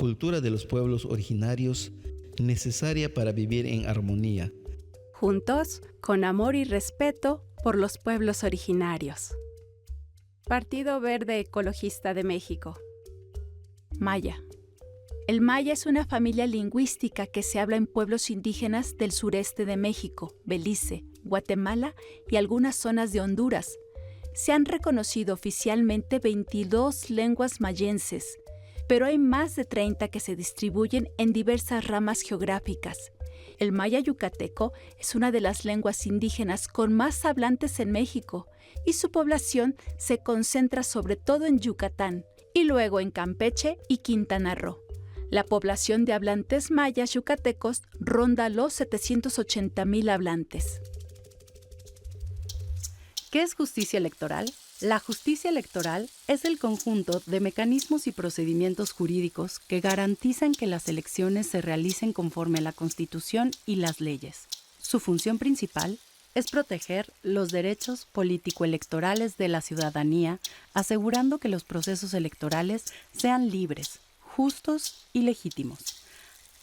cultura de los pueblos originarios necesaria para vivir en armonía. Juntos, con amor y respeto por los pueblos originarios. Partido Verde Ecologista de México. Maya. El maya es una familia lingüística que se habla en pueblos indígenas del sureste de México, Belice, Guatemala y algunas zonas de Honduras. Se han reconocido oficialmente 22 lenguas mayenses, pero hay más de 30 que se distribuyen en diversas ramas geográficas. El maya yucateco es una de las lenguas indígenas con más hablantes en México y su población se concentra sobre todo en Yucatán y luego en Campeche y Quintana Roo. La población de hablantes mayas yucatecos ronda los 780,000 hablantes. ¿Qué es justicia electoral? La justicia electoral es el conjunto de mecanismos y procedimientos jurídicos que garantizan que las elecciones se realicen conforme a la Constitución y las leyes. Su función principal es proteger los derechos político-electorales de la ciudadanía, asegurando que los procesos electorales sean libres, justos y legítimos.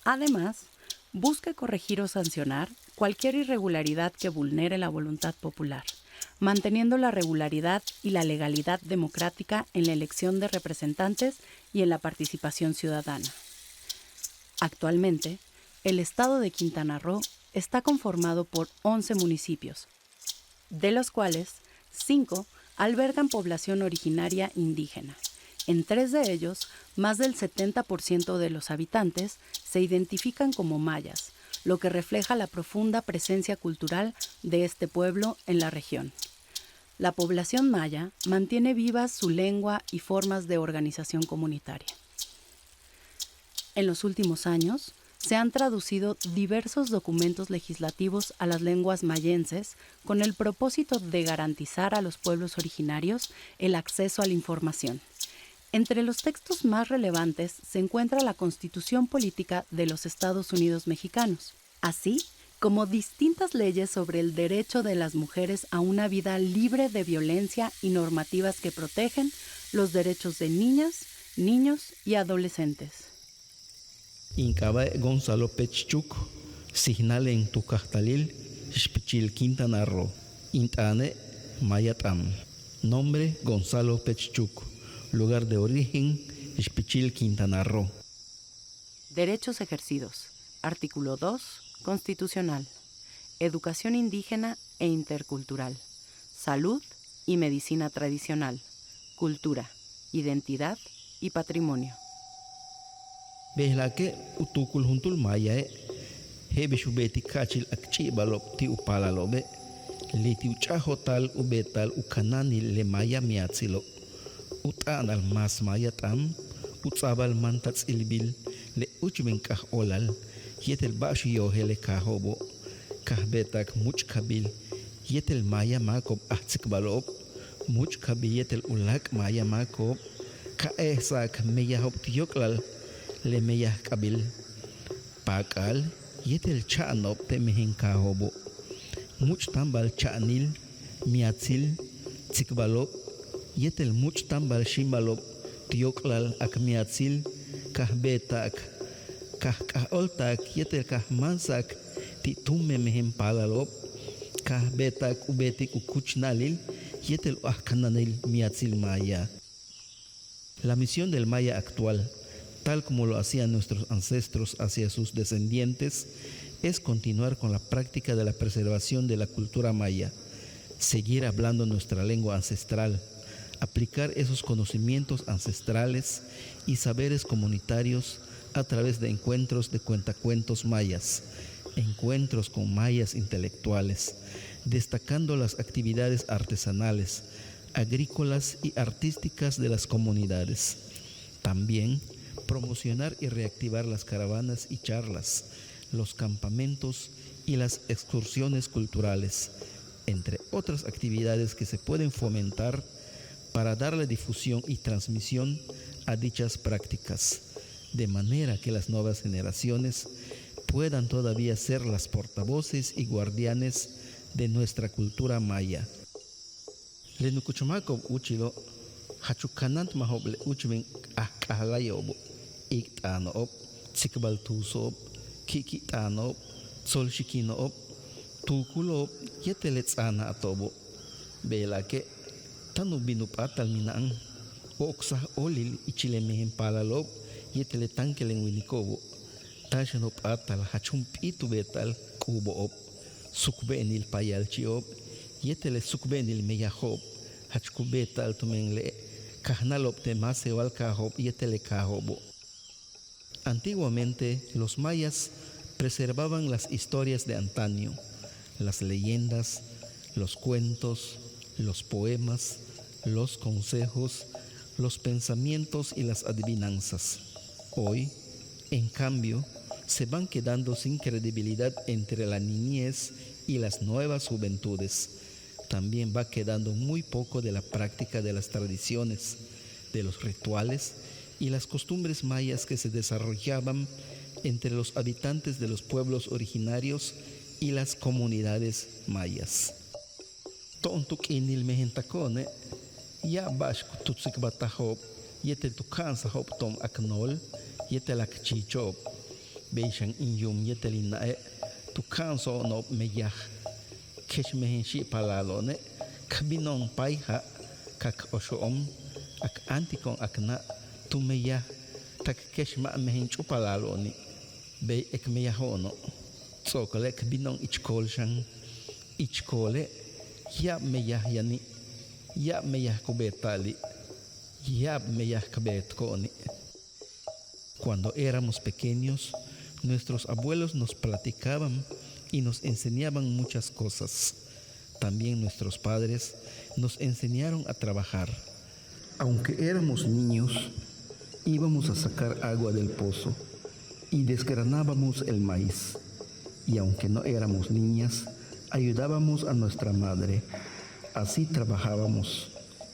Además, busca corregir o sancionar cualquier irregularidad que vulnere la voluntad popular, manteniendo la regularidad y la legalidad democrática en la elección de representantes y en la participación ciudadana. Actualmente, el estado de Quintana Roo está conformado por 11 municipios, de los cuales 5 albergan población originaria indígena. En 3 de ellos, más del 70% de los habitantes se identifican como mayas, lo que refleja la profunda presencia cultural de este pueblo en la región. La población maya mantiene vivas su lengua y formas de organización comunitaria. En los últimos años, se han traducido diversos documentos legislativos a las lenguas mayenses con el propósito de garantizar a los pueblos originarios el acceso a la información. Entre los textos más relevantes se encuentra la Constitución Política de los Estados Unidos Mexicanos, así como distintas leyes sobre el derecho de las mujeres a una vida libre de violencia y normativas que protegen los derechos de niñas, niños y adolescentes. Incaba Gonzalo Pechchuk, signal en Tucachtalil, Xpichil Quintana Roo, Intane Mayatam. Nombre Gonzalo Pechchuk. Lugar de origen, Xpichil, Quintana Roo. Derechos ejercidos. Artículo 2, constitucional. Educación indígena e intercultural. Salud y medicina tradicional. Cultura, identidad y patrimonio. Behlake utukul huntul mayae, hebeshubeti kachil akchi balop ti upalalobe, liti uchahotal ubetal ukanani le maya miatzilo. Utan al mas mayatam, utsabal mantats ilbil, le uchmen kah olal, yetel bashi yohele kahobo, kahbetak much kabil, yetel maya makob ahtsik balob, much kabi yetel ulak maya makob, ka esak meyahob tiyoklal, le meyah kabil, pakal, yetel chanob te mehen kahobo, much tambal chanil, miatzil, tsikbalob, yetel much tambal shimbalob tioklal ak miatzil kah betak kah oltak yetel kah mansak ti tumme mehem palalob kah betak ubetik ukuchnalil yetel ahkananil miatzil maya. La misión del maya actual, tal como lo hacían nuestros ancestros hacia sus descendientes, es continuar con la práctica de la preservación de la cultura maya, seguir hablando nuestra lengua ancestral, aplicar esos conocimientos ancestrales y saberes comunitarios a través de encuentros de cuentacuentos mayas, encuentros con mayas intelectuales, destacando las actividades artesanales, agrícolas y artísticas de las comunidades. También promocionar y reactivar las caravanas y charlas, los campamentos y las excursiones culturales, entre otras actividades que se pueden fomentar para darle difusión y transmisión a dichas prácticas, de manera que las nuevas generaciones puedan todavía ser las portavoces y guardianes de nuestra cultura maya. Lenukuchumakob uchilo hachukanant mahoble uchmen ahkahalayobo Iktanoop, Tsikbaltusop, Kikitanoop, Solshikinoop, Tukulop, Yeteletsana atobo. Bela que tanu binupatal minaang oksah olil ichilemehen palalop yeteletankeleng winikobo. Tashanop atal hachumpitu betal kuboop. Sukbenil payalchiop, yetele sukbenil meyahob, hachkubetal tumengle, kahnalop temasewal kahop yetele kahobo. Antiguamente, los mayas preservaban las historias de antaño, las leyendas, los cuentos, los poemas, los consejos, los pensamientos y las adivinanzas. Hoy, en cambio, se van quedando sin credibilidad entre la niñez y las nuevas juventudes. También va quedando muy poco de la práctica de las tradiciones, de los rituales y las costumbres mayas que se desarrollaban entre los habitantes de los pueblos originarios y las comunidades mayas. Tontuk inil mehentakone, ya bashku tutsik batahop, yetel tukansa hop tom aknol, yetel akchichop, beishan inyum yetel inae, tukanso no meyah, kesh mehenshi palalone, kabinon paiha, kak oshoom, ak antikon akna, tu meyah, tak kesh ma mehenchu palaloni, be ek meyahono, tsokole kabinon ichkolshan, ichkole, ya meyah yani, ya meyah kubetali, ya meyah kabetkoni. Cuando éramos pequeños, nuestros abuelos nos platicaban y nos enseñaban muchas cosas. También nuestros padres nos enseñaron a trabajar. Aunque éramos niños, íbamos a sacar agua del pozo y desgranábamos el maíz. Y aunque no éramos niñas, ayudábamos a nuestra madre. Así trabajábamos.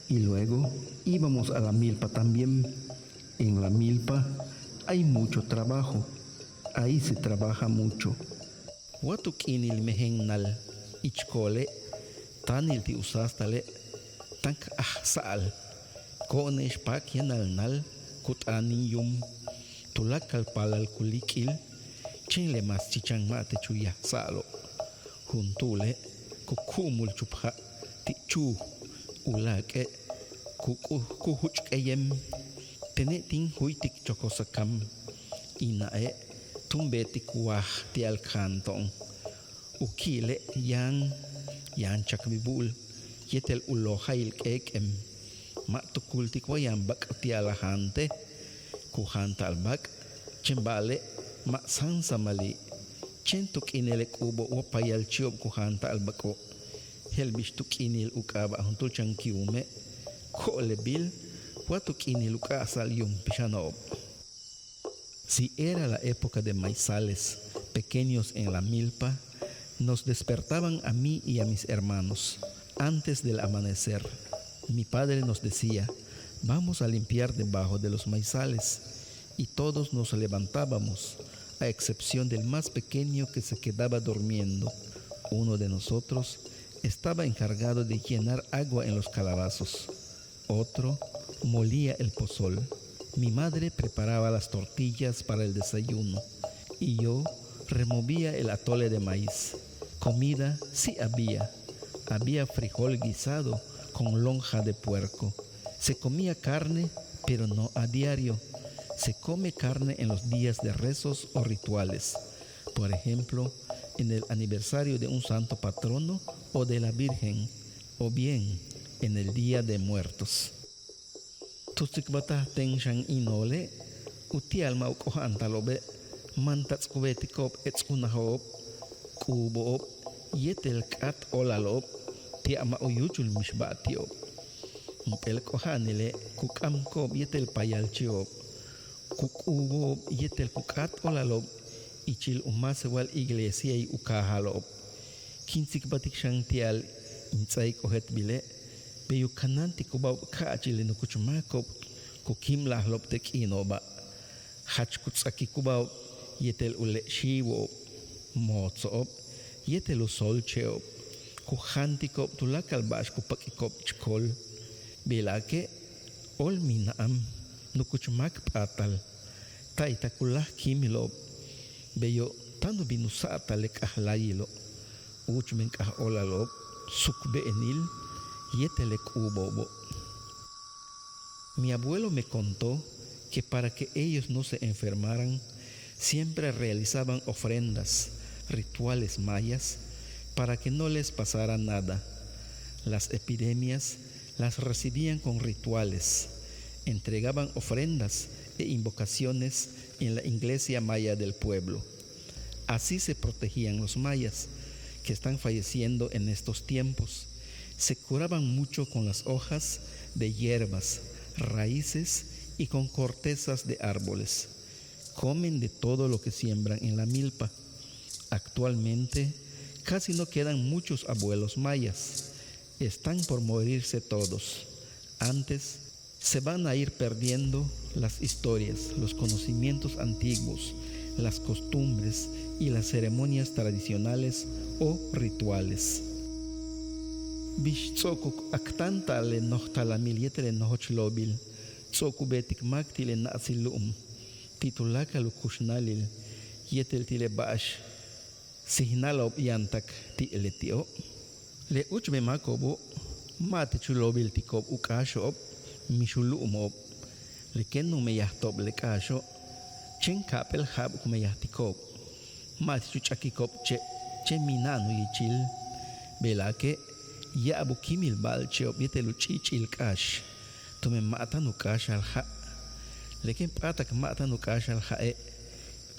Y luego íbamos a la milpa también. En la milpa hay mucho trabajo. Ahí se trabaja mucho. Watuk inil mehengnal ichkole tanil ti usastale tank ahsal konesh pak yanalnal kutani yum tulakal palal kulikil chenle mas chichang mate chuya salo huntule kukumul chupha ti chu ulake kuhuchkayem tenetin huitik chokosakam inae tumbetik wah ti alkantong ukile yan chakbibul yetel ulohail kekem matukultik wayam bak ti alahante kuhanta albak chembale ma sansa mali chentuk inele kubo wapayal chiob kuhanta albako helbishtuk inil ukaba huntul chankiume kolebil watuk inil ukasal yum pishanob. Si era la época de maizales pequeños en la milpa, nos despertaban a mí y a mis hermanos antes del amanecer. Mi padre nos decía, vamos a limpiar debajo de los maizales, y todos nos levantábamos, a excepción del más pequeño que se quedaba durmiendo. Uno de nosotros estaba encargado de llenar agua en los calabazos. Otro molía el pozol. Mi madre preparaba las tortillas para el desayuno y yo removía el atole de maíz. Comida sí había. Había frijol guisado con lonja de puerco. Se comía carne, pero no a diario. Se come carne en los días de rezos o rituales. Por ejemplo, en el aniversario de un santo patrono o de la Virgen, o bien en el Día de Muertos. Tusikbatah tengshan inole, utial maukohantalobe, mantats kubetikop etsunahob, kubob, yetel kat olalob, tiama uyuchul mishbatiob. Mpel kohanile, kukamkob yetel payalchiob, kukubob yetel kukat olalob, ichil umasewal iglesia y ukahalob. Kinsikbatik shantial, intzai kohet bile, Peyu kananti kubaw kaachili no kuchumakop kukimlah loptek inoba. Hachkutsaki kubaw yetel ule shiwo motsoop yetel usolcheop kuhantikop tulakalbash kupakikop chkol. Bilake ol minaam no kuchumak patal taitakulah kimilo beyo tando binusata le kahlayilo uchmen kah olalo sukbe enil yetele kubobo. Mi abuelo me contó que para que ellos no se enfermaran, siempre realizaban ofrendas, rituales mayas, para que no les pasara nada. Las epidemias las recibían con rituales, entregaban ofrendas e invocaciones en la iglesia maya del pueblo. Así se protegían los mayas, que están falleciendo en estos tiempos. Se curaban mucho con las hojas de hierbas, raíces y con cortezas de árboles. Comen de todo lo que siembran en la milpa. Actualmente casi no quedan muchos abuelos mayas. Están por morirse todos. Antes se van a ir perdiendo las historias, los conocimientos antiguos, las costumbres y las ceremonias tradicionales o rituales. Bixtzokuk aktanta le nohtalamil yetere nohochlobil, tzoku betik maktile naasiluum, titulaka lukushnalil, yetel tile baash, sihnalob yantak ti eletio. Le uchme makobo, mate chulobil tikob ukashob, mishuluumob, le kenu meyahtob le kasho, chen kapel hab kumeyahtikop, mate chuchakikop che minanu yichil, belake, ya abu kimil bal cheob yetelu chichil kash, tome matanu kash al ha, leken patak matanu kash al ha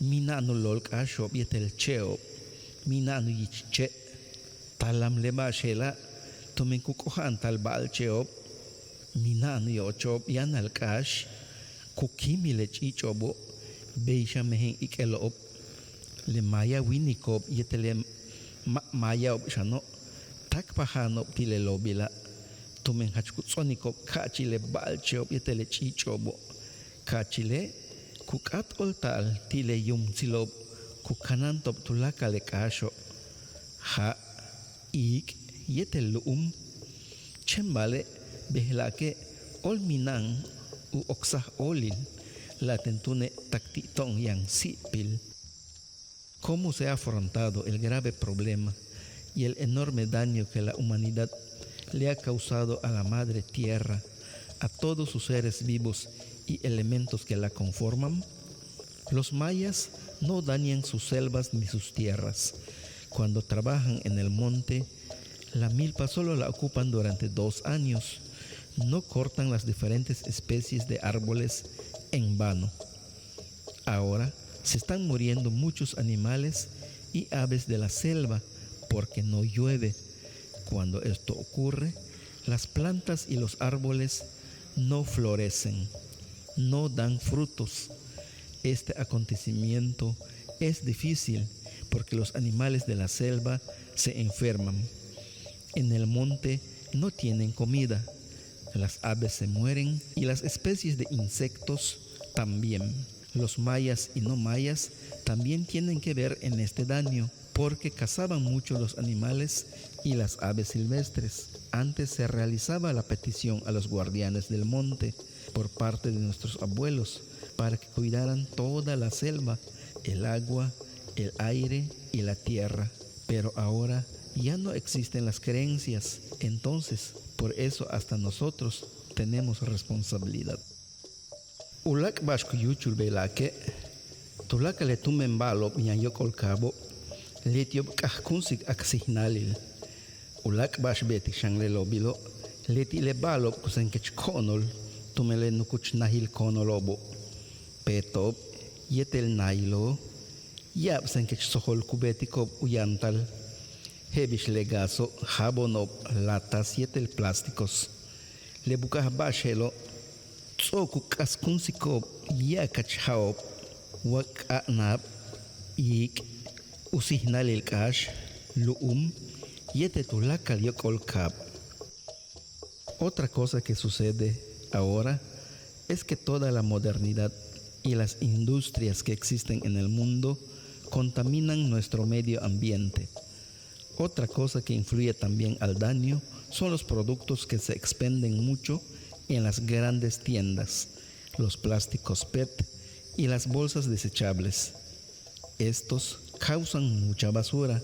minanu lol kashob yetel cheob, minanu yichche, talam leba shela, tome kukohan tal bal cheob, minanu yochob yan al kash, kukimile chichobo, beisha mehen ikelob, le maya winikob yetele maya ob shano, tak pahanob tile lobila, tumen hachkutsonikop kachile balcheob yetele chichobo, kachile kukat oltal tile yum silob, kukanantop tulaka le kasho, ha ik yetel chembale behlake ol minang u oksah olil, la tentune taktitong yang sipil. ¿Cómo se ha afrontado el grave problema y el enorme daño que la humanidad le ha causado a la madre tierra, a todos sus seres vivos y elementos que la conforman? Los mayas no dañan sus selvas ni sus tierras. Cuando trabajan en el monte, la milpa solo la ocupan durante 2 años. No cortan las diferentes especies de árboles en vano. Ahora se están muriendo muchos animales y aves de la selva porque no llueve. Cuando esto ocurre, las plantas y los árboles no florecen, no dan frutos. Este acontecimiento es difícil porque los animales de la selva se enferman. En el monte no tienen comida, las aves se mueren y las especies de insectos también. Los mayas y no mayas también tienen que ver en este daño porque cazaban mucho los animales y las aves silvestres. Antes se realizaba la petición a los guardianes del monte por parte de nuestros abuelos para que cuidaran toda la selva, el agua, el aire y la tierra. Pero ahora ya no existen las creencias, entonces por eso hasta nosotros tenemos responsabilidad. Ulak bashku yuchul belake, tulaka le tumen balo yokol cabo, letiob kahkunsik aksihnalil. Ulak bash beti shangle lobilo, leti le balo kusenkech konol, tumele nukuch nahil konolobo. Petob, yetel nailo, yab senkech sohol kubetikop uyantal, hebish legaso, jabonob, latas yetel plásticos. Le bukah bashelo, tsoku kaskunsikop yakachhaop wakanab ik usihnalil kash yetetulakal yokolkab. Otra cosa que sucede ahora es que toda la modernidad y las industrias que existen en el mundo contaminan nuestro medio ambiente. Otra cosa que influye también al daño son los productos que se expenden mucho en las grandes tiendas, los plásticos PET y las bolsas desechables. Estos causan mucha basura,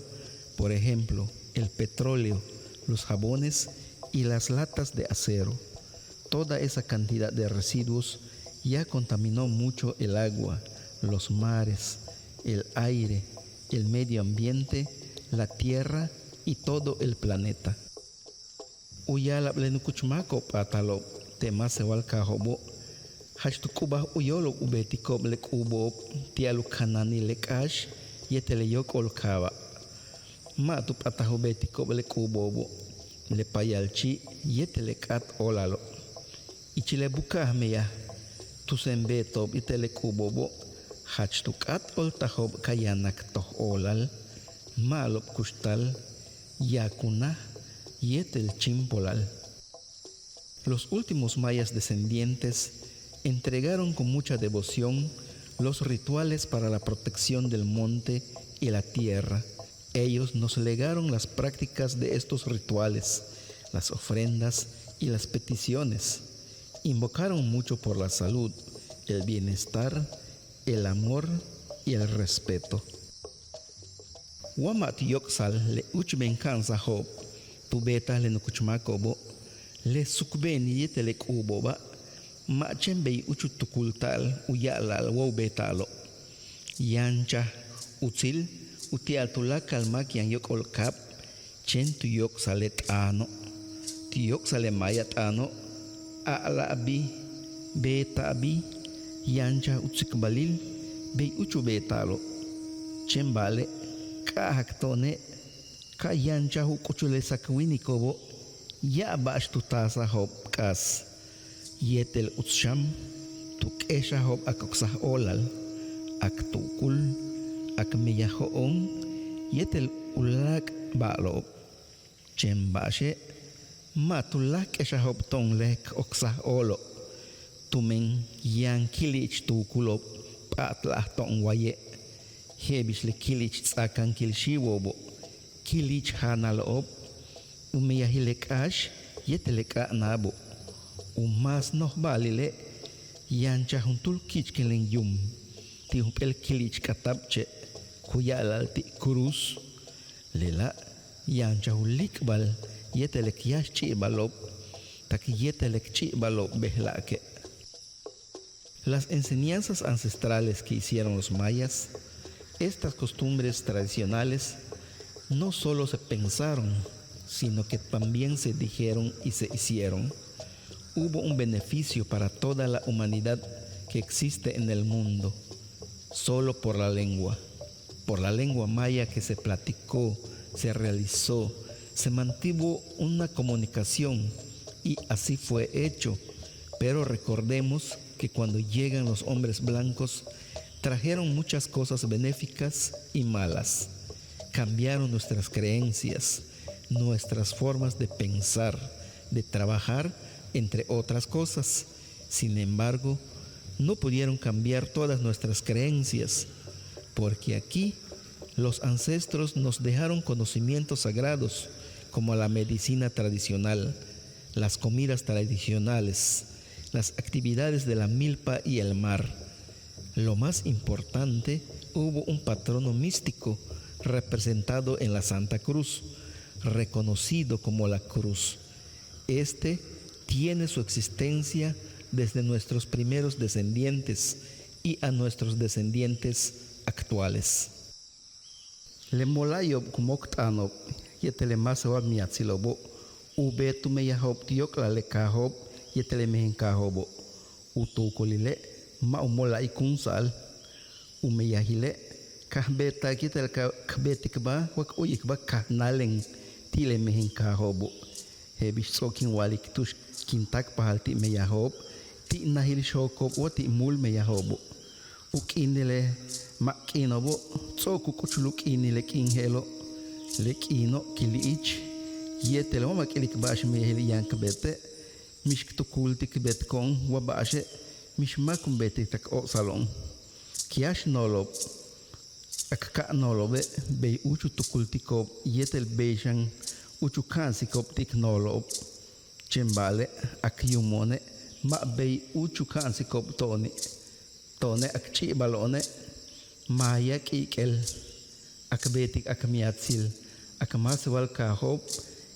por ejemplo, el petróleo, los jabones y las latas de acero. Toda esa cantidad de residuos ya contaminó mucho el agua, los mares, el aire, el medio ambiente, la tierra y todo el planeta. Uyalap lenukuchmako patalo tema sewal kahobo hachtukubah uyolo ubetikob lek ubo tialu kanani lekash yeteleyok olkawa matu pataho betikob lek ubobo le payalchi yetelekat olalo ichile bukah meya tusembetob itelek ubobo hachtukat oltahob kayanak toh olal malop kustal yakuna yetel chimpolal. Los últimos mayas descendientes entregaron con mucha devoción los rituales para la protección del monte y la tierra. Ellos nos legaron las prácticas de estos rituales, las ofrendas y las peticiones. Invocaron mucho por la salud, el bienestar, el amor y el respeto. Wamat yoksal le uchben kansa hob tu beta le nukuchmakobo le sukbeni yetelek uboba ma chembei uchutukultal uyalal wo betalo yancha util utial tulakal mak yang yok olkap chen tu yok salet ano tu yok sale mayat ano ala abi beta abi yancha utsikbalil bei uchu betalo chembale kahaktone ka yancha hu kuchule sakwini kobo ya bash tu tasa hop kas yetel utsham tu kesha hop akoksah olal ak tukul ak meyahoon yetel ulak balo chembashe matulak kesha hop tong lek oksah olo tumen yang kilich tukulop patlah tong waye hebish le kilich tsakan kilshiwobo kilich hanalop umiyahilek ash yeteleka nabo umas noh balile yancha huntul kichkelen yum ti humpel kilich katabche kuyalal ti kurus lela yancha hulik bal yetelek yash chi balop tak yetelek chi balop behlake. Las enseñanzas ancestrales que hicieron los mayas, estas costumbres tradicionales, no solo se pensaron, sino que también se dijeron y se hicieron. Hubo un beneficio para toda la humanidad que existe en el mundo, solo por la lengua maya que se platicó, se realizó, se mantuvo una comunicación y así fue hecho. Pero recordemos que cuando llegan los hombres blancos, trajeron muchas cosas benéficas y malas. Cambiaron nuestras creencias, nuestras formas de pensar, de trabajar, entre otras cosas. Sin embargo, no pudieron cambiar todas nuestras creencias, porque aquí los ancestros nos dejaron conocimientos sagrados, como la medicina tradicional, las comidas tradicionales, las actividades de la milpa y el mar. Lo más importante, hubo un patrono místico representado en la Santa Cruz, reconocido como la Cruz. Este tiene su existencia desde nuestros primeros descendientes y a nuestros descendientes actuales. Le molayob kumoktanob yetelemasoab miatzilobo ubetu meyahob tiokla lekahob yetelemehen utukolile maumola ikunsal umeyahile kahbeta kitel kahbetikba wak uyikba kahnaleng tilemehen kahobo hebish sokin walik tush kintak pahalti meyahob ti nahil shokob wati mul meyahobo ukinile makinobo tsoku kuchuluk inile kinhelo lekino kiliich yetele makilik bash meyahili yankbete mish tukultik betkon wabashe mish makum bete tak o salon kiash nolob akka nolobe be uchu tukultikob yetel bejan uchu kansikop tik nolob chembale akyumone ma be uchu kansikop toni tone akchi balone maya kikel akbetik akmiatsil akmaswal kahop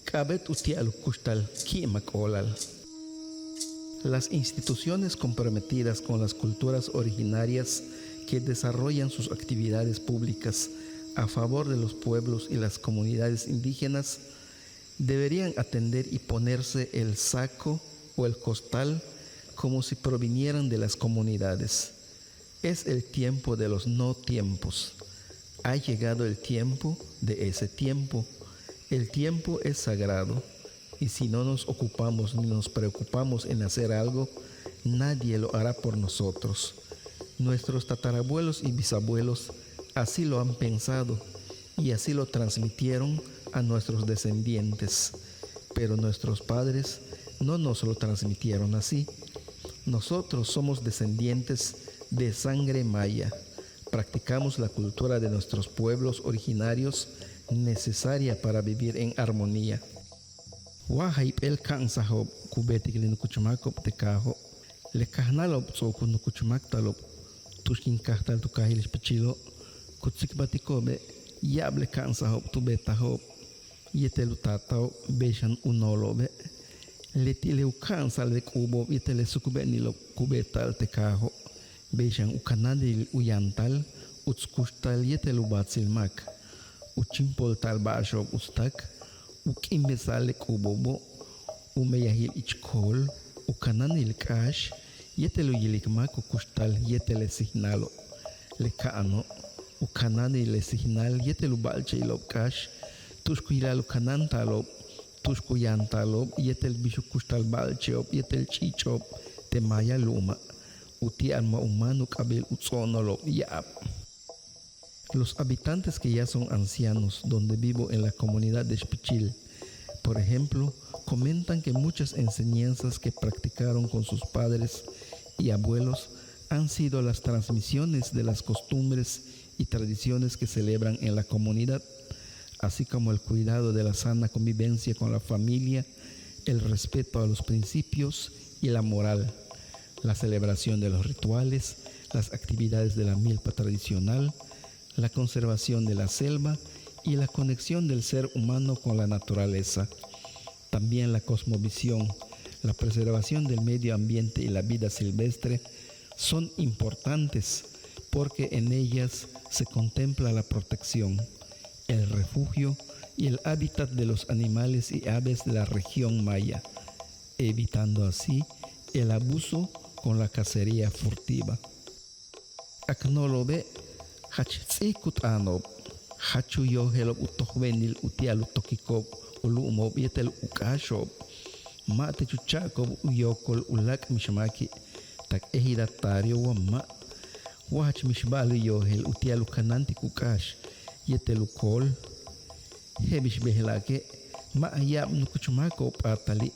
kabet utial kustal kimakolal. Las instituciones comprometidas con las culturas originarias que desarrollan sus actividades públicas a favor de los pueblos y las comunidades indígenas deberían atender y ponerse el saco o el costal como si provinieran de las comunidades. Es el tiempo de los no tiempos. Ha llegado el tiempo de ese tiempo. El tiempo es sagrado y si no nos ocupamos ni nos preocupamos en hacer algo, nadie lo hará por nosotros. Nuestros tatarabuelos y bisabuelos así lo han pensado y así lo transmitieron a nuestros descendientes, pero nuestros padres no nos lo transmitieron así. Nosotros somos descendientes de sangre maya. Practicamos la cultura de nuestros pueblos originarios necesaria para vivir en armonía. Wahayp el kansahob kubetik le nukuchumakop te kaho le kahnalop so kun nukuchumak talop tuskin kahtal tu kahilis pichilo kutsik batikobe yable kansahob tu betahob yetelu tatao beshan unolobe letile ukansal le kubo yetele sukubenilo kubetal te kaho beshan ukanadil uyantal utskustal yetelu batsilmak uchimpol tal bashob ustak ukimbesale kubobo umeyahil ichkol ukananil kash yetelu yilikmak ukustal yetele signalo le kaano ukananil le signal yetelu balchelo kash tushkuilal ukanantalo tushkuyantalo yetel bishukustal balcheo yetel chichop te maya luma utianma humano kabel utsonolo yaap. Los habitantes que ya son ancianos, donde vivo en la comunidad de Xpichil, por ejemplo, comentan que muchas enseñanzas que practicaron con sus padres y abuelos han sido las transmisiones de las costumbres y tradiciones que celebran en la comunidad, así como el cuidado de la sana convivencia con la familia, el respeto a los principios y la moral, la celebración de los rituales, las actividades de la milpa tradicional, la conservación de la selva y la conexión del ser humano con la naturaleza. También la cosmovisión, la preservación del medio ambiente y la vida silvestre son importantes porque en ellas se contempla la protección, el refugio y el hábitat de los animales y aves de la región maya, evitando así el abuso con la cacería furtiva. Aknolobe hachitsikut anob hachu yohelop utohwenil utialu tokikop ulumob yetel ukashob mate chuchakob uyokol ulak mishmaki tak ehidatario wamma wach mishbalu yohel utialu kananti kukash yetel ukol hebish behlake ma ayab nukuchumako patali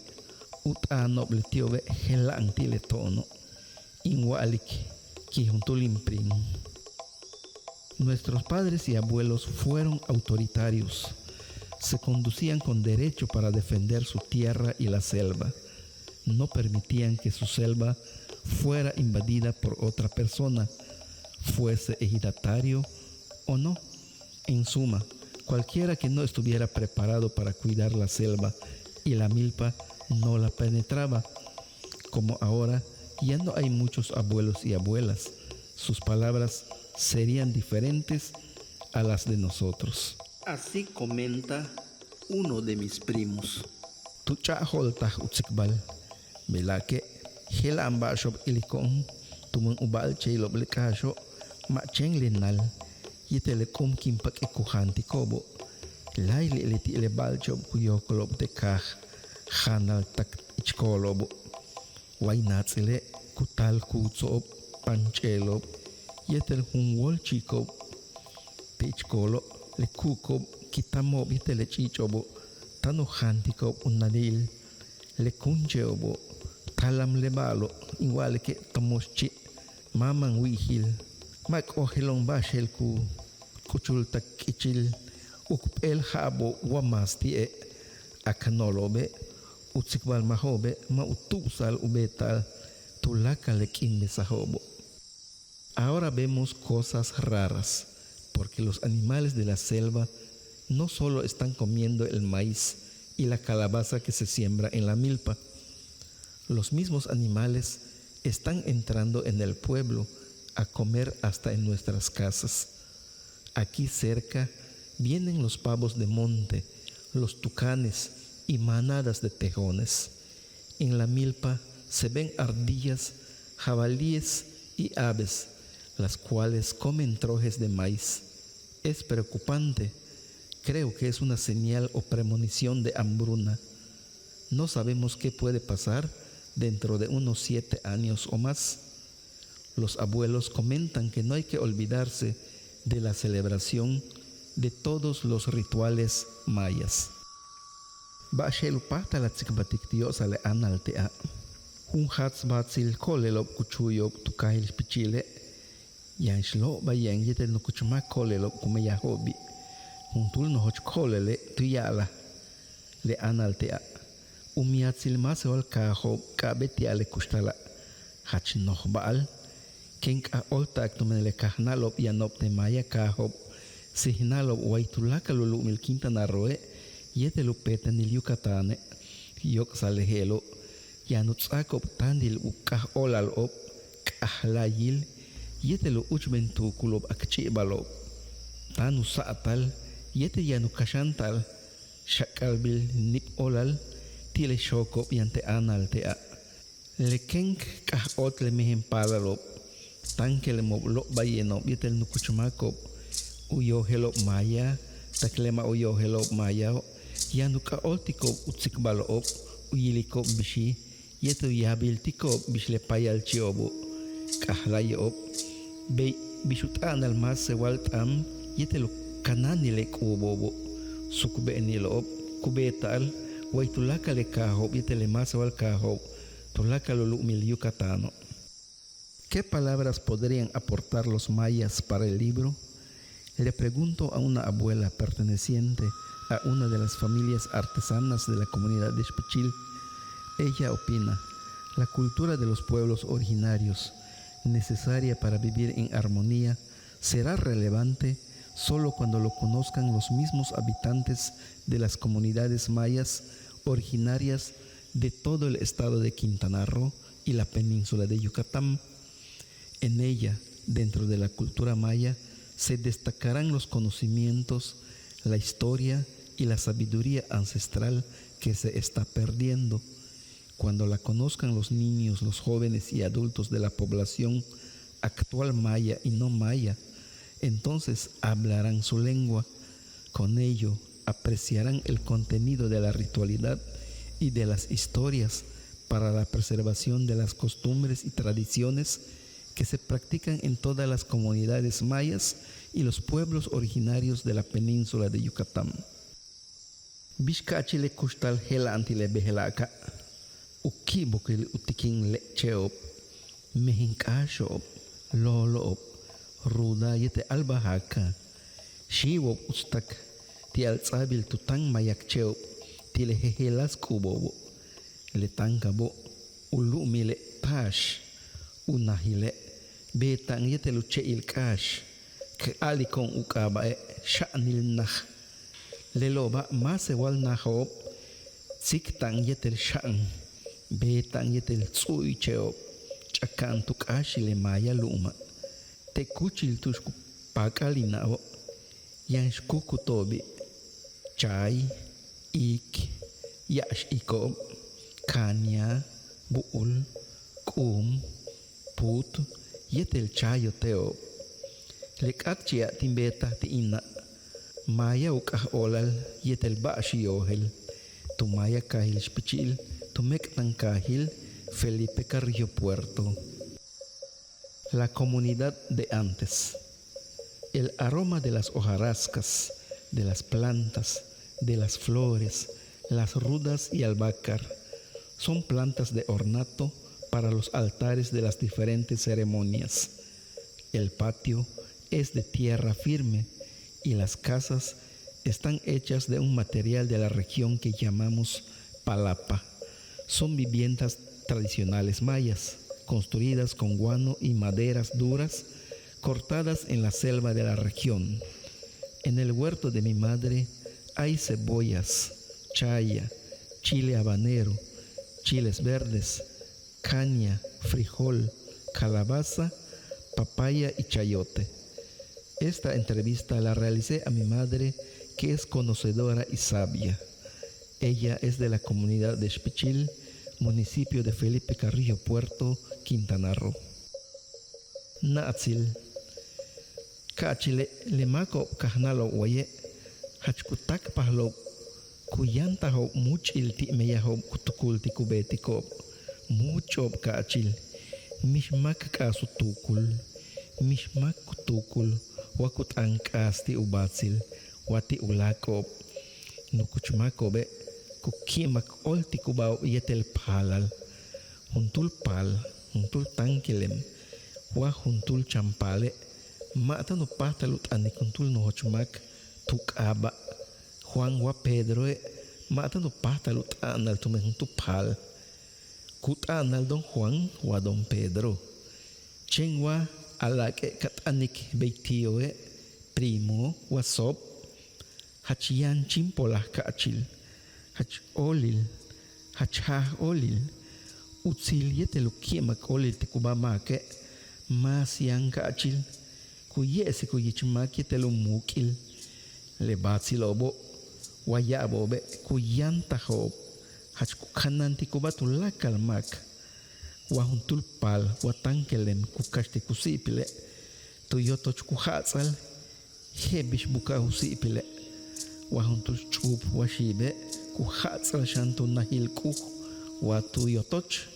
utanob letiobe helanti letono inwalik kihuntulimprin. Nuestros padres y abuelos fueron autoritarios. Se conducían con derecho para defender su tierra y la selva. No permitían que su selva fuera invadida por otra persona, fuese ejidatario o no. En suma, cualquiera que no estuviera preparado para cuidar la selva y la milpa no la penetraba. Como ahora ya no hay muchos abuelos y abuelas, sus palabras serían diferentes a las de nosotros. Así comenta uno de mis primos. Tucha holtah utsikbal, belake helamba shop ilikon, tumang ubal chaylob lekasho, macheng lenal, yetelekom kimpak ekuhanti kobo, laili leti lebal job kuyokolob tekah, hanal tak ichkolobo, wainatsile kutal kutsob, panchelob, yetel hunwol chikob techkolo le kukob kitamob yetele chichobo tano hantikob unadil le kuncheobo talam lebalo igual que tomoschi maman wihil mak ohelong bashel ku kuchul takichil ukpel habo wamasti e akanolobe utsikbal mahobe ma utusal ubetal tulaka le kimbe sahobo. Ahora vemos cosas raras, porque los animales de la selva no solo están comiendo el maíz y la calabaza que se siembra en la milpa. Los mismos animales están entrando en el pueblo a comer hasta en nuestras casas. Aquí cerca vienen los pavos de monte, los tucanes y manadas de tejones. En la milpa se ven ardillas, jabalíes y aves, las cuales comen trojes de maíz. Es preocupante. Creo que es una señal o premonición de hambruna. No sabemos qué puede pasar dentro de unos 7 años o más. Los abuelos comentan que no hay que olvidarse de la celebración de todos los rituales mayas. Ba'xelupata la tsikbatiktios ale analtea. Un hatzbatzil kolelop kuchuyop tukahil pichile. Yanshlo bayang yetel no kuchuma kolelop kumeya hobi. Untul no hoch kolele tuyala le analtea. Umiatzil masewal kahob kabetiale kustala. Hach noh baal. Kenk a oltak tumenele kahnalop yanop te maya kahob. Sihnalop waitulaka lulu mil Quintana Roo. Yete lupeta nil Yucatane, yok salehelo, yanutzakop tandil ukah olal op, kahlayil, yete lo uchbentukulob akchibalop. Tanu saatal, yete yanukashantal, shakalbil nip olal, tile shokop yante anal tea. Lekenk kah otle mehen palalop, tanke le moblop bayenop yetel nukuchumakop, uyohelop maya, taklema uyohelop maya. Yanuka oltikop utsikbalop, uyilikop bishi, yeto yabiltikop bishle payal chiobo, kahlayop, be bishutan al mas sewaltam, yetelo kananilek ubobo, sukbe enilop, kubetal, waitulaka le kahop, yetele mas sewal kahop, tulaka lulu mil Yucatano. ¿Qué palabras podrían aportar los mayas para el libro? Le pregunto a una abuela perteneciente a una de las familias artesanas de la comunidad de Xpichil. Ella opina, la cultura de los pueblos originarios, necesaria para vivir en armonía, será relevante solo cuando lo conozcan los mismos habitantes de las comunidades mayas originarias de todo el estado de Quintana Roo y la península de Yucatán. En ella, dentro de la cultura maya, se destacarán los conocimientos, la historia y la sabiduría ancestral que se está perdiendo. Cuando la conozcan los niños, los jóvenes y adultos de la población actual maya y no maya, entonces hablarán su lengua. Con ello apreciarán el contenido de la ritualidad y de las historias para la preservación de las costumbres y tradiciones que se practican en todas las comunidades mayas y los pueblos originarios de la península de Yucatán. Bishkachile kustal hela antile behelaka, ukibokil utikin lecheop, mehinkashop, loloop, ruda yete albahaka, shiwop ustak, tialzabil tutang mayakcheop, tile hehelas kubobo, letankabo, ulumile pash, unahile, betang yete luche ilkash, ke alikon ukabae, sha'nil nah, leloba masewal nahop, siktang yetel sha'ng, betang yetel tsui cheop, chakan tukashi le maya luma, te kuchil tushku pakalinao, yansh kukutobi, chai, ik, yash ikob, kanya, buul, kum, put, yetel chayo teo, lekakchia timbeta ti ina, maya ukah olal yetel ba'shi yohel, tu maya kahil Xpichil, tu mectan kahil Felipe Carrillo Puerto. La comunidad de antes. El aroma de las hojarascas, de las plantas, de las flores, las rudas y albácar, son plantas de ornato para los altares de las diferentes ceremonias. El patio es de tierra firme y las casas están hechas de un material de la región que llamamos palapa. Son viviendas tradicionales mayas, construidas con guano y maderas duras cortadas en la selva de la región. En el huerto de mi madre hay cebollas, chaya, chile habanero, chiles verdes, caña, frijol, calabaza, papaya y chayote. Esta entrevista la realicé a mi madre, que es conocedora y sabia. Ella es de la comunidad de Xpichil, municipio de Felipe Carrillo Puerto, Quintana Roo. Naatzil. Kachile lemako kahnalo waye, hachkutak pahlo, kuyantaho muchil ti meyaho kutukul ti kubetiko, muchob kachil, mishmak kasu tukul, mishmak kutukul, wakut angkas ti ubatsil, wati ulakob, nukuchmakobe, kukimak ol ti kubaw yetel palal, huntul pal, huntul tangkilem, wa huntul champale, mata no pahtalut anikuntul no hochmak, tuk aba, Juan wa Pedro mata no pahtalut anal tume huntu pal, kut anal don Juan wa don Pedro, chengwa alake kat anik beitio primo wa sob, hachian chimpolah kachil, hach olil, hachah olil, utsil yetelukimak olil tekubamake, mas yang kachil, kuyesi kuyichimak yetelumukil, lebatsilobo, wayabobe kuyantahob, hach kukanan tikubatulakal mak, wahuntul pal, watangkelem kukashti kusipile, tuyotoch kuhatzal, hebish buka husipile, wahuntul chup washibe, kuhatzal shantu nahilkuh, watuyotoch,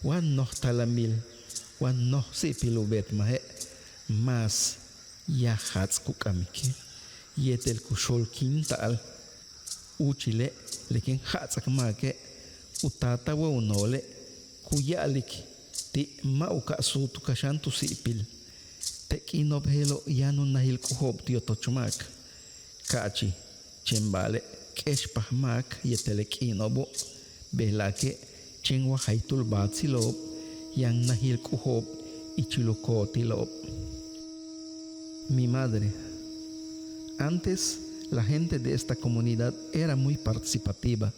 wanoh talamil, wanoh sipilubet mahe, mas yahatz kukamike, yetel kushol kintal, uchile, lekin hatzak make, utata wa unole, kuyalik, ti mauka sutu kashantu sipil, tekinob helo yanu nahil kuhob tiotochumak, kachi, chembale, keshpah mak yetelek inobo, belake, chengwa haitul batsilob, yang nahil kuhob, ichilokotilob. Mi madre. Antes, la gente de esta comunidad era muy participativa.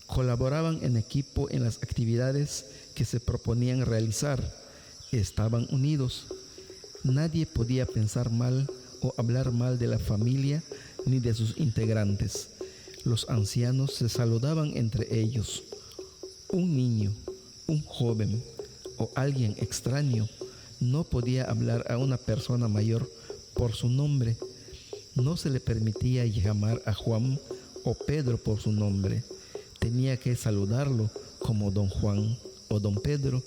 Colaboraban en equipo en las actividades que se proponían realizar. Estaban unidos. Nadie podía pensar mal o hablar mal de la familia ni de sus integrantes. Los ancianos se saludaban entre ellos. Un niño, un joven o alguien extraño no podía hablar a una persona mayor por su nombre. No se le permitía llamar a Juan o Pedro por su nombre. Tenía que saludarlo como don Juan o don Pedro.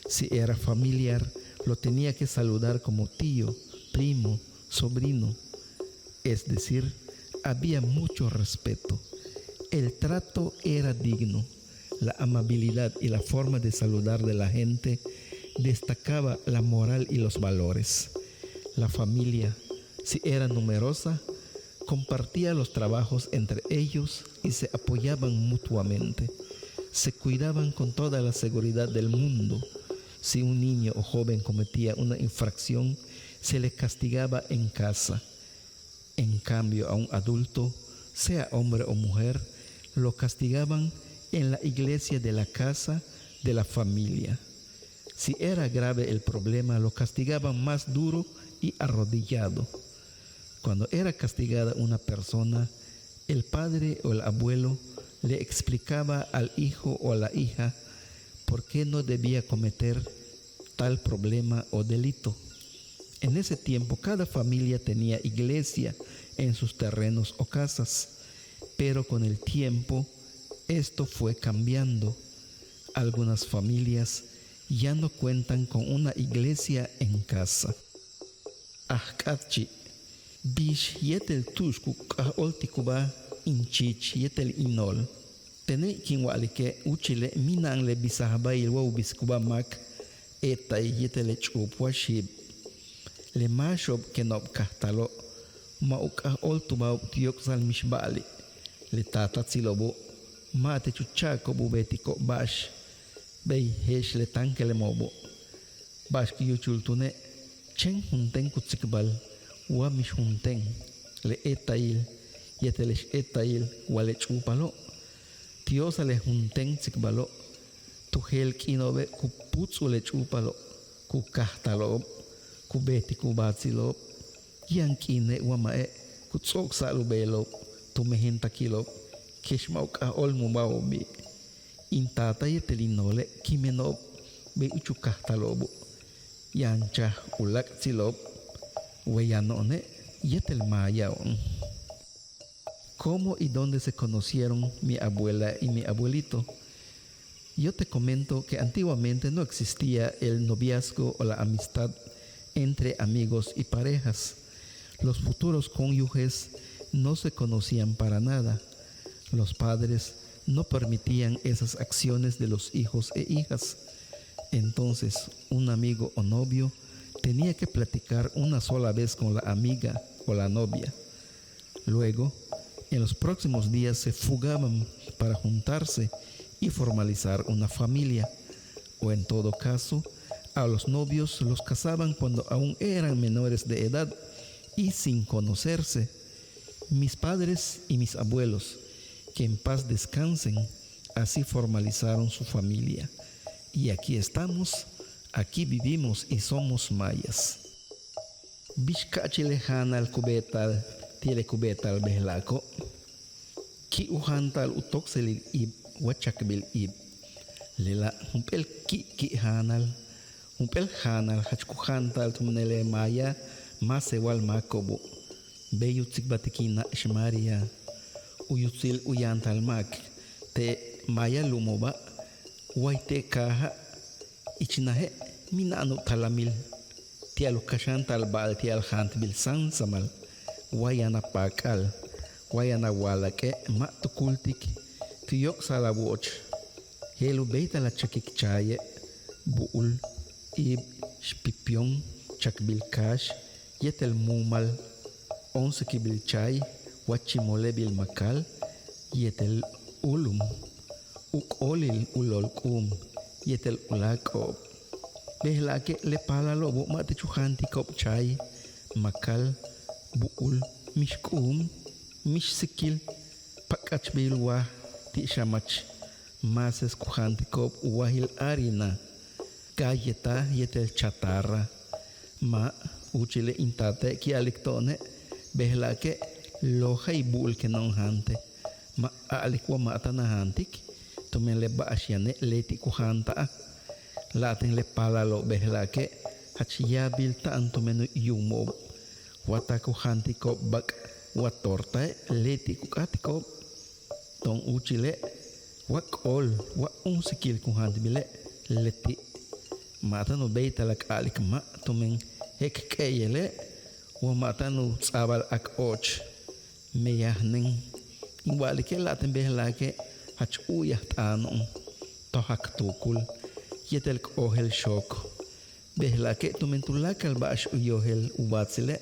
Si era familiar, lo tenía que saludar como tío, primo, sobrino. Es decir, había mucho respeto. El trato era digno. La amabilidad y la forma de saludar de la gente destacaba la moral y los valores. La familia, si era numerosa, compartía los trabajos entre ellos y se apoyaban mutuamente. Se cuidaban con toda la seguridad del mundo. Si un niño o joven cometía una infracción, se le castigaba en casa. En cambio, a un adulto, sea hombre o mujer, lo castigaban en la iglesia de la casa de la familia. Si era grave el problema, lo castigaban más duro y arrodillado. Cuando era castigada una persona, el padre o el abuelo le explicaba al hijo o a la hija por qué no debía cometer tal problema o delito. En ese tiempo cada familia tenía iglesia en sus terrenos o casas, pero con el tiempo esto fue cambiando. Algunas familias ya no cuentan con una iglesia en casa. Ahkatchi, bish yetel tushku oltikuba inchich yetel inol. Tene kinwalike uchile minangle bisahabail wa ubiskuba mak etay yetel chupwa shib. Le mashob kenob kahtalo mauk oltuba tiok sal mishbali. Le tata tsilobo mate chuchako bubetiko bash. Bei hesh le tanke le mobo. Bash ki yuchultune Chen junten kutsikbal, wa mish junten, le etail, yetelesh etail, walech upalo. Tiosa le junten tsikbalo, tu hel kinobe ku putsu lech upalo, ku kahtalo, ku beti ku batsilo, yankine wamae, ku tsok salubelo, tu mehenta kilo, keshmauk a olmu baobi. Intata yetelinole kimeno be uchu kahtalobo. Yancha ulak silop, weyanone yetel mayaon. ¿Cómo y dónde se conocieron mi abuela y mi abuelito? Yo te comento que antiguamente no existía el noviazgo o la amistad entre amigos y parejas. Los futuros cónyuges no se conocían para nada. Los padres no permitían esas acciones de los hijos e hijas. Entonces, un amigo o novio tenía que platicar una sola vez con la amiga o la novia. Luego, en los próximos días se fugaban para juntarse y formalizar una familia. O en todo caso, a los novios los casaban cuando aún eran menores de edad y sin conocerse. Mis padres y mis abuelos, que en paz descansen, así formalizaron su familia. Y aquí estamos, aquí vivimos y somos mayas. Bishkachile hanal kubetal, tiele kubetal behlako. Ki uhantal utokselil ib, wachakbil ib. Lela humpel ki hanal. Humpel hanal hachkuhantal tumnele maya, masewal makobo. Beyutsik batikina shmaria. Uyutsil uyantal mak, te maya lumoba. Waite kaha ichinahe minano talamil tialu kashantal bal tial hant bil sansamal wayana pakal wayana walake ma tukultik tiyok salawoch helu beita la chakik chaye buul ib shpipion chakbil kash yetel mumal 11 kibil chay wachimole bil makal yetel ulum uk olil ulol kum yetel ulako behlake le pala lobo mate chuhanti kop chay makal buul mishkum mish sikil pakach bilwa ti shamach mases kuhanti kop wahil arina galleta yetel chatarra ma uchile intate ki aliktone behlake loja y buul que non hante ma alikwa mata na hantik tumen le baashiane leti kuhanta latin le palalo behlake hachiyabil ta antumenu yumo wata kuhantiko bak watorta leti kukatiko ton uchile wak ol wa sikil kuhantibile leti mata no beita lak alik ma tumen hek keyele wa mata no tsabal ak och meyahnen igual que latin behlake hach uyah tanon tohak tukul yetel kohel shok behlake tumentulakal bash uyohel ubatsile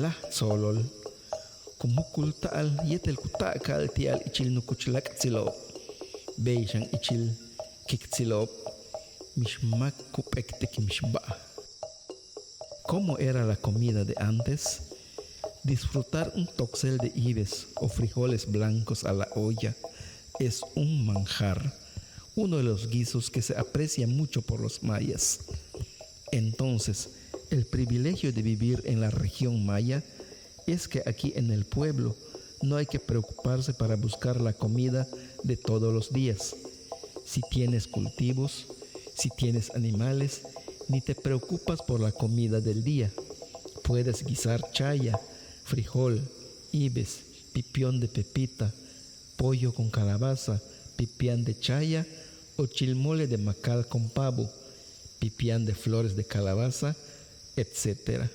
lah solol kumukul taal yetel kutakal tial ichil nukuchlak tsilo beishan ichil kiktsilo mishmak kupektek mishba. ¿Cómo era la comida de antes? Disfrutar un toxel de ibes o frijoles blancos a la olla es un manjar, uno de los guisos que se aprecia mucho por los mayas. Entonces, el privilegio de vivir en la región maya es que aquí en el pueblo no hay que preocuparse para buscar la comida de todos los días. Si tienes cultivos, si tienes animales, ni te preocupas por la comida del día. Puedes guisar chaya, frijol, ibes, pipión de pepita, pollo con calabaza, pipián de chaya o chilmole de macal con pavo, pipián de flores de calabaza, etc.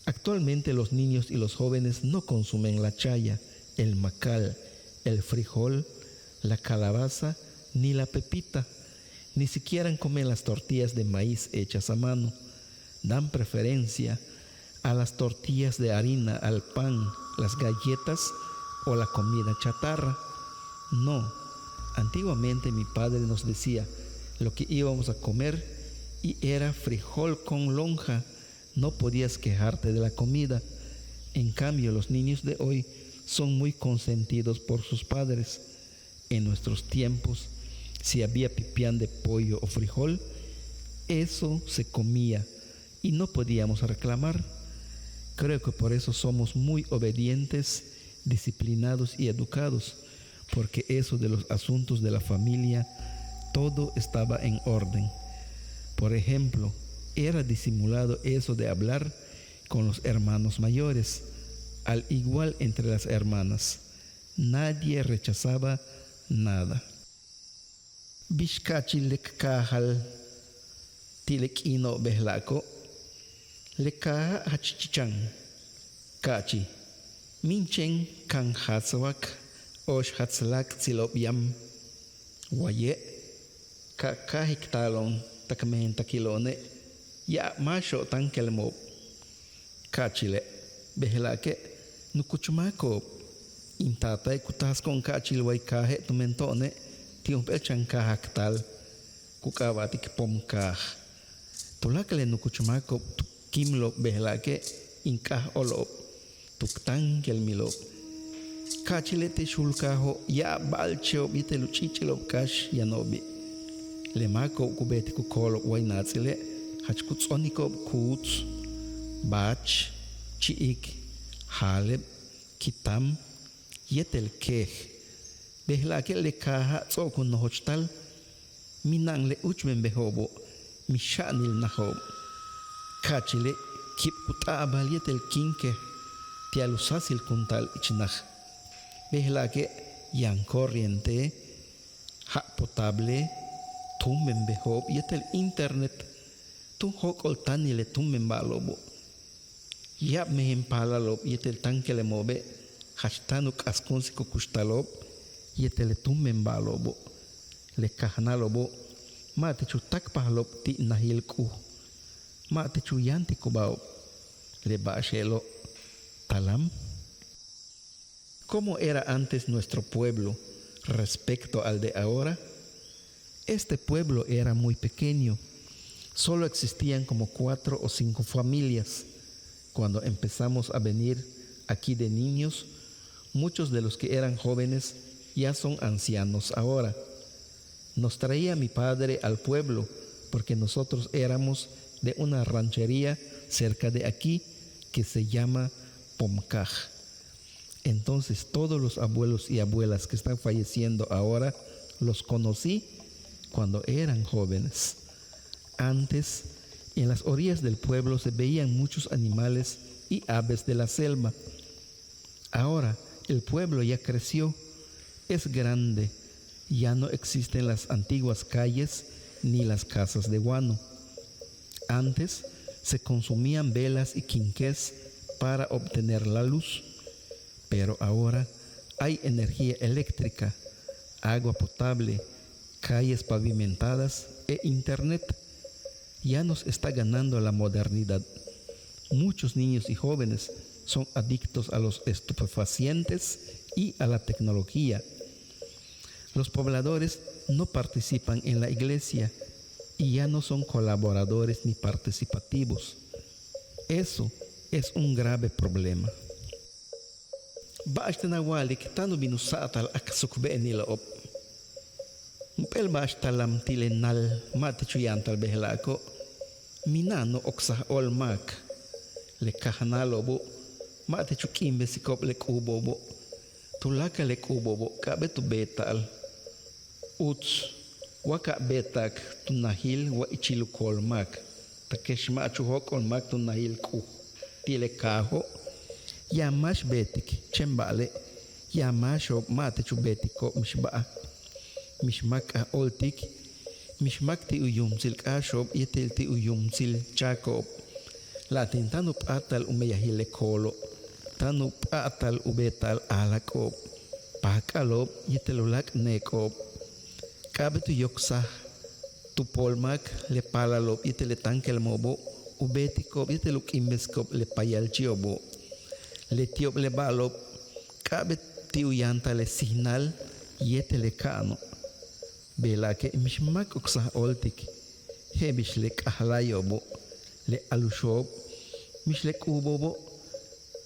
Actualmente los niños y los jóvenes no consumen la chaya, el macal, el frijol, la calabaza ni la pepita. Ni siquiera comen las tortillas de maíz hechas a mano. Dan preferencia a las tortillas de harina, al pan, las galletas o la comida chatarra. No, antiguamente mi padre nos decía lo que íbamos a comer y era frijol con lonja, no podías quejarte de la comida. En cambio, los niños de hoy son muy consentidos por sus padres. En nuestros tiempos, si había pipián de pollo o frijol, eso se comía y no podíamos reclamar. Creo que por eso somos muy obedientes, disciplinados y educados, porque eso de los asuntos de la familia, todo estaba en orden. Por ejemplo, era disimulado eso de hablar con los hermanos mayores, al igual entre las hermanas. Nadie rechazaba nada. Bishkachi lekkahal tilek ino behlako lekaha hachichichan kachi minchen kan hatswak osh hatslak tsilobyam waye kahik talon takmen takilone ya masho tankelmo kachile behlake nukuchumako intatay kutas kon kachil way kahe tumentone tiumpel chankah tal kukawatik pomkah tulakale nukuchumako kimlo behlake inkah olo tuktan kelmilo kachilete shulkaho ya balcho bite luchichilo kash yanobi lemako kubeti kukolo wainatsile hachkutsoniko kuts bach chiik haleb kitam yetel keh behlake le kaha tsokun no hochtal minang le uchmen behobo mishanil nahob kachile kip kutabal yetel kinke tialusasil kuntal ichnach behlake yang corriente ha potable tummen behob yetel internet tu hokol tanile tummen balobo yap mehem palalob yetel tankele mobe hashtanuk askonsiko kushtalob yetel tummen balobo le kahnalobo mate chu takpahlob ti nahilku mate chu yanti kubao le bashelo talam. ¿Cómo era antes nuestro pueblo respecto al de ahora? Este pueblo era muy pequeño. Solo existían como 4 o 5 familias. Cuando empezamos a venir aquí de niños, muchos de los que eran jóvenes ya son ancianos ahora. Nos traía mi padre al pueblo porque nosotros éramos de una ranchería cerca de aquí que se llama Pomcaj. Entonces todos los abuelos y abuelas que están falleciendo ahora los conocí cuando eran jóvenes. Antes, en las orillas del pueblo se veían muchos animales y aves de la selva. Ahora el pueblo ya creció, es grande, ya no existen las antiguas calles ni las casas de guano. Antes se consumían velas y quinqués para obtener la luz, pero ahora hay energía eléctrica, agua potable, calles pavimentadas e internet. Ya nos está ganando la modernidad. Muchos niños y jóvenes son adictos a los estupefacientes y a la tecnología. Los pobladores no participan en la iglesia y ya no son colaboradores ni participativos. Eso es un grave problema. Bashtanawalik tanu binusatal aksukbe nilaop. Mpel bashtalam tilenal matichuyantal behlako. Minano oksah olmak. Le kahanalobo matichukimbe sikop le kubobo. Tulaka le kubobo kabe tu betal. Uts waka betak tunahil wa ichilukolmak. Takeshma chuhok olmak tunahil ku. Tile kaho. Yamash betik chembale. Yamasho mate chu betiko mishba. Mishmak a oltik. Mishmak ti uyumsil kashob yetel ti uyumsil chakob. Latin tanup atal umeyahile kolo. Tanup atal ubetal alakob. Pakalob yetelulak nekob. Kabetu yoksah. Tupolmak le palalob yetele tankel mobo. Ubetikob yeteluk imbeskob le payal chiobo. Le tiob le balob. Kabet tiu yanta le signal yetele kano. Belake mishmak uksah oltik. Hebish le kahlayobo. Le alushob. Mishlek ubobo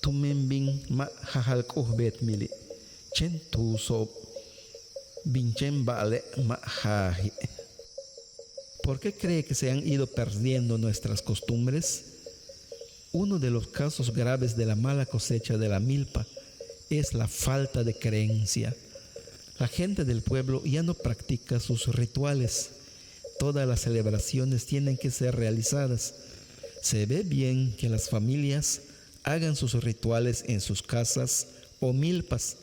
tumembing ma hahalko bet mili. Chen tu so binchen vale ma haji. ¿Por qué cree que se han ido perdiendo nuestras costumbres? Uno de los casos graves de la mala cosecha de la milpa es la falta de creencia. La gente del pueblo ya no practica sus rituales. Todas las celebraciones tienen que ser realizadas. Se ve bien que las familias hagan sus rituales en sus casas o milpas,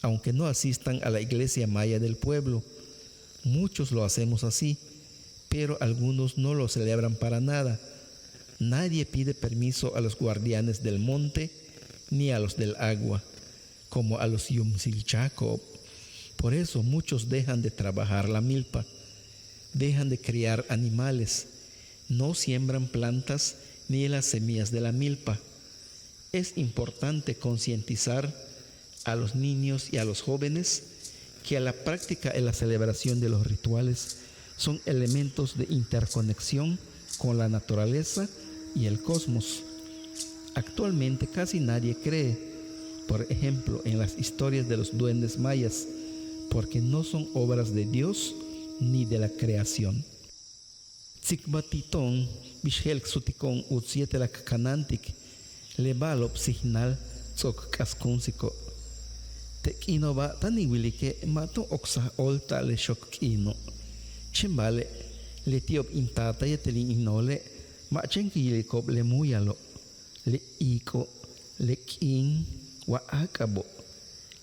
aunque no asistan a la iglesia maya del pueblo. Muchos lo hacemos así, pero algunos no lo celebran para nada. Nadie pide permiso a los guardianes del monte ni a los del agua, como a los Yumsilchaco. Por eso muchos dejan de trabajar la milpa, dejan de criar animales, no siembran plantas ni las semillas de la milpa. Es importante concientizar a los niños y a los jóvenes que la práctica y la celebración de los rituales son elementos de interconexión con la naturaleza y el cosmos. Actualmente casi nadie cree, por ejemplo, en las historias de los duendes mayas, porque no son obras de Dios ni de la creación. Tsikbatitón, Bishel Sutikon Utsiete la Kakanantik, Lebalop Signal Tsok Kaskunsiko. Tekino ba taniwilike mato oksa olta le shokkino. Chimbale le tiop intata yetelin inole ma chenkilikob le muyalo le iko le king wa akabo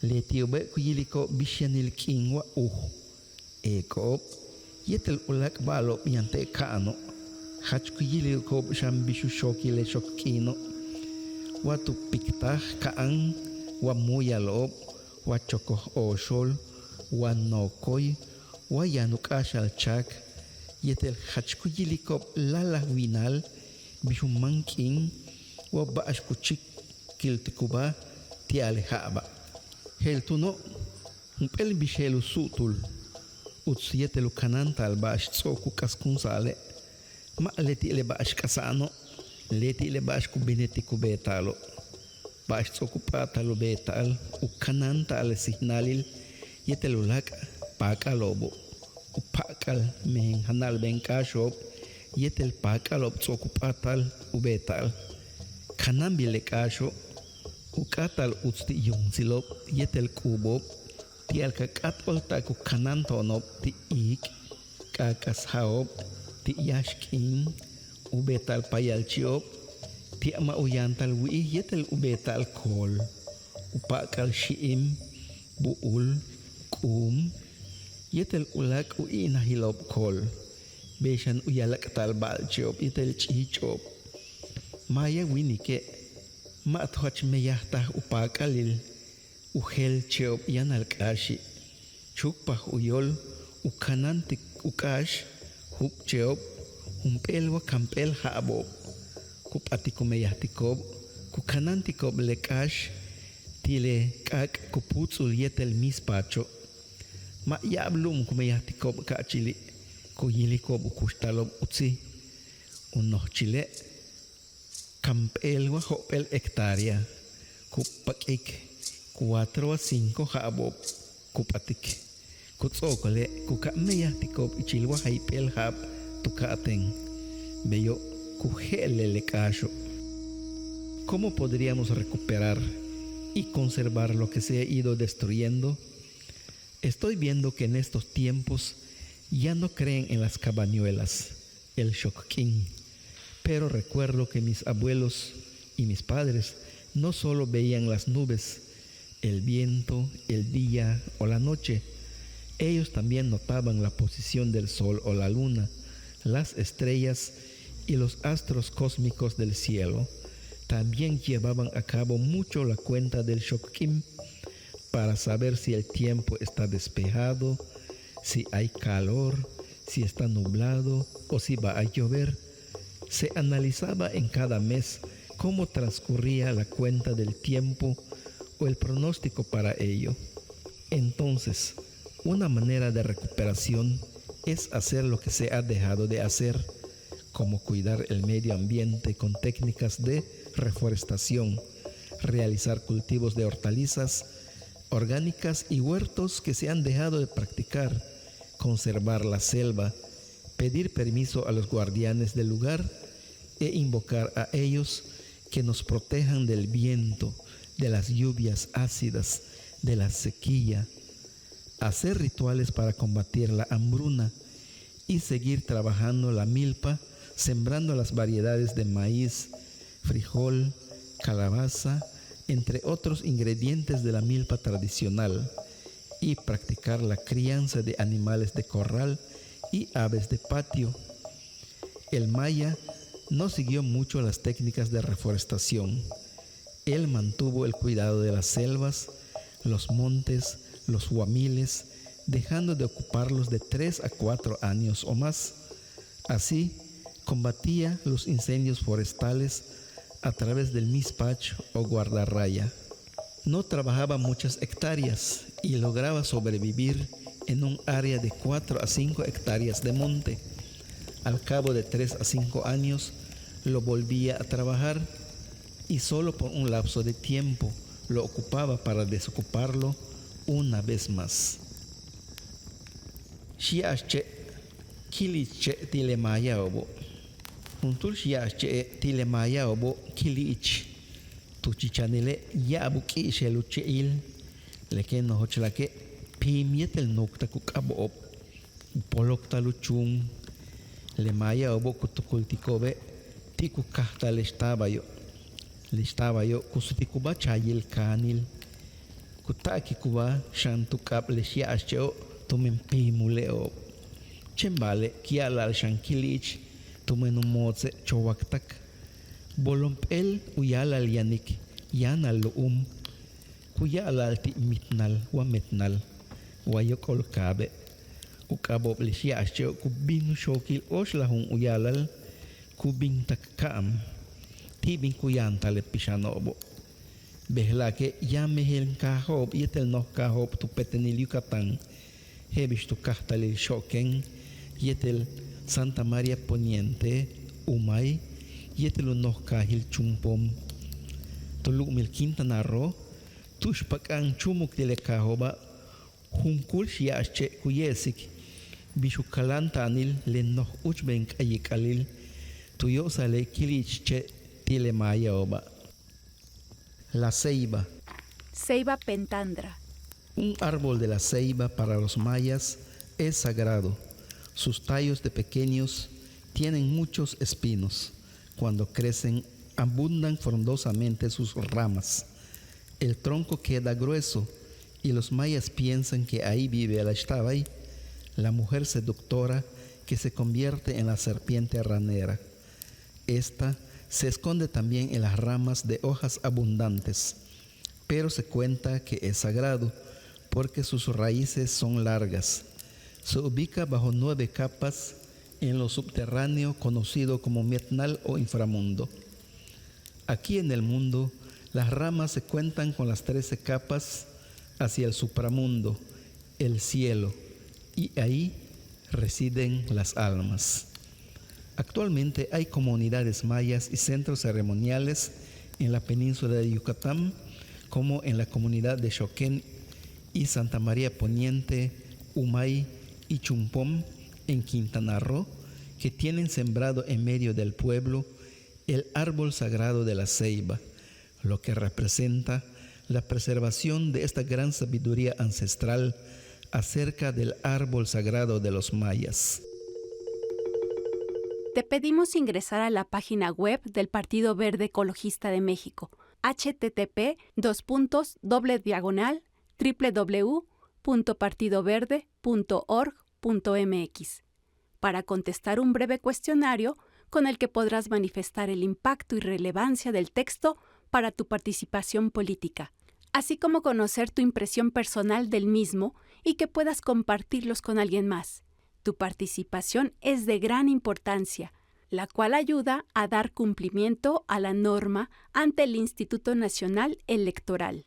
le tiobe kuyiliko bishanil king wa ekob yetel ulak balo yante kano hach kuyiliko shambishu shoki le shokkino wa tu piktah kaan wa muyalo wa chokoh oshol wa nokoy wa yanuk ashal chak yetel hachkuyilikop lala winal bishumangking wa baashkuchik kiltikuba tiale haba heltuno umpel bishelu sutul utsiyetelu kanantal baash tsoku kaskunsale ma leti le baash kasano leti le baash kubineti kubetalo baash tsoku patalo betal ukanantal signalil yetelulak pakalobo upakal mehen hanal benkashop yetel pakalob tsokupatal ubetal kanambile kasho ukatal utsti yungsilop yetel kubob tial kakatol taku kanantonop ti ik kakas haop ti yashkin ubetal payalchiop ti ama uyantal wi yetel ubetal kol upakal shiim buul kum yetel ulak uinahilop kol beshan uyalak tal balchop yetel chichop maya winike mathoch meyahtah upakalil uhel chop yanal kashi chukpah uyol ukanantik ukash hup chop humpelwa kampel habo kupatiko meyahtikob kukanantikob lekash tile kak kuputsul yetel mispacho ma yablum kumeyatikob kachili kuyilikob ukustalob utsi unoh chile kampel wa hopel hectárea kupakik 4 a 5 habob kupatik kutsokole kukameyatikob ichilwa haipel hab tukaten beyo kuhelele kasho. ¿Cómo podríamos recuperar y conservar lo que se ha ido destruyendo? Estoy viendo que en estos tiempos ya no creen en las cabañuelas, el shokkin, pero recuerdo que mis abuelos y mis padres no solo veían las nubes, el viento, el día o la noche, ellos también notaban la posición del sol o la luna, las estrellas y los astros cósmicos del cielo. También llevaban a cabo mucho la cuenta del shokkin, para saber si el tiempo está despejado, si hay calor, si está nublado o si va a llover. Se analizaba en cada mes cómo transcurría la cuenta del tiempo o el pronóstico para ello. Entonces, una manera de recuperación es hacer lo que se ha dejado de hacer, como cuidar el medio ambiente con técnicas de reforestación, realizar cultivos de hortalizas orgánicas y huertos que se han dejado de practicar, conservar la selva, pedir permiso a los guardianes del lugar e invocar a ellos que nos protejan del viento, de las lluvias ácidas, de la sequía, hacer rituales para combatir la hambruna y seguir trabajando la milpa, sembrando las variedades de maíz, frijol, calabaza, entre otros ingredientes de la milpa tradicional, y practicar la crianza de animales de corral y aves de patio. El maya no siguió mucho las técnicas de reforestación. Él mantuvo el cuidado de las selvas, los montes, los huamiles, dejando de ocuparlos de 3 a 4 años o más. Así, combatía los incendios forestales a través del mispach o guardarraya. No trabajaba muchas hectáreas y lograba sobrevivir en un área de 4 a 5 hectáreas de monte. Al cabo de 3 a 5 años lo volvía a trabajar y solo por un lapso de tiempo lo ocupaba para desocuparlo una vez más. Shiache kiliche tilemaya obo. Juntul shiache tilemaya obo kilich. Tuchichanile yabuki shelucheil. Leke no hochlake pimietel nokta kukabo op. Polokta luchum. Lemaya obo kutukultikobe tikukahta lestabayo. Lestabayo kusutikuba chayil kanil. Kutaki kuba shantukap leshiacheo tumempimuleo. Chembale kialal shankilich tumenumotse chowaktak. Bolompel uyalal yanik yanal loum. Kuyalal ti mitnal wa metnal. Wayokol kabe. Ukabob leshiacheo kubinu shokil oslahun uyalal. Kubing takkaam. Tibing kuyan tale pishanobo. Behla que ya mehel kahob yetel no kahob tu petenil Yucatán. Hebish tu kahtalil shoken yetel Santa María Poniente umay yetel no kahil chumpom. Tuluk mil Quintana Roo tushpakang chumuk tile kahoba hunkul shiache kuyesik bishukalantanil len no uchbenk ayikalil tuyo sale kiliche tile maya oba. La ceiba. Ceiba pentandra. Un árbol de la ceiba para los mayas es sagrado. Sus tallos de pequeños tienen muchos espinos. Cuando crecen, abundan frondosamente sus ramas. El tronco queda grueso y los mayas piensan que ahí vive la Xtabay, la mujer seductora que se convierte en la serpiente ranera. Esta se esconde también en las ramas de hojas abundantes, pero se cuenta que es sagrado porque sus raíces son largas. Se ubica bajo 9 capas en lo subterráneo conocido como Mietnal o inframundo. Aquí en el mundo, las ramas se cuentan con las 13 capas hacia el supramundo, el cielo, y ahí residen las almas. Actualmente hay comunidades mayas y centros ceremoniales en la península de Yucatán, como en la comunidad de Xoquén y Santa María Poniente, Umay y Chumpom en Quintana Roo, que tienen sembrado en medio del pueblo el árbol sagrado de la ceiba, lo que representa la preservación de esta gran sabiduría ancestral acerca del árbol sagrado de los mayas. Te pedimos ingresar a la página web del Partido Verde Ecologista de México, http://www.partidoverde.org.mx, para contestar un breve cuestionario con el que podrás manifestar el impacto y relevancia del texto para tu participación política, así como conocer tu impresión personal del mismo y que puedas compartirlos con alguien más. Tu participación es de gran importancia, la cual ayuda a dar cumplimiento a la norma ante el Instituto Nacional Electoral.